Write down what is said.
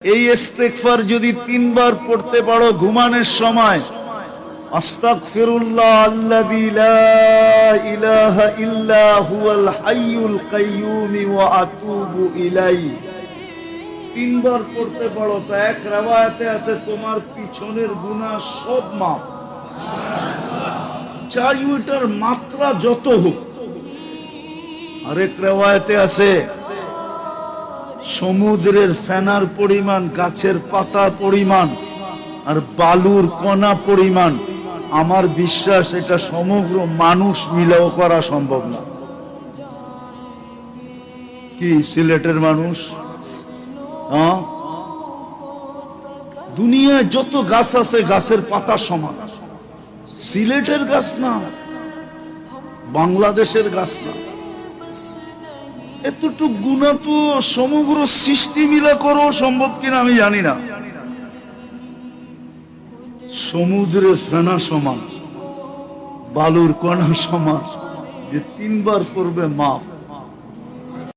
এই ইস্তেগফার যদি 3 বার পড়তে পারো ঘুমানোর সময়, আস্তাগফিরুল্লাহ আল্লাযী লা ইলাহা ইল্লা হুয়াল হাইয়ুল কাইয়্যুম ওয়া আতুবু ইলাইহি, 3 বার পড়তে পারো তো এক riwayate আছে তোমার পিছনের গুনাহ সব মাফ, চাই ওটার মাত্রা যত হোক। আরেক riwayate আছে সমুদ্রের ফেনার পরিমাণ, গাছের পাতার পরিমাণ আর বালুর কণা পরিমাণ। আমার বিশ্বাস এটা সমগ্র মানুষ মিলেও করা সম্ভব না। কি সিলেটের মানুষ, হ্যাঁ, দুনিয়ায় যত গাছ আছে গাছের পাতা সমান। সিলেটের গাছ না, বাংলাদেশের গাছ না। এতটুক গুণা তো সমগ্র সৃষ্টি মিলে করো সম্ভব কিনা আমি জানি না। সমুদ্রের ফেনা সমান, বালুর কণা সমান, যে 3 বার করবে মাফ।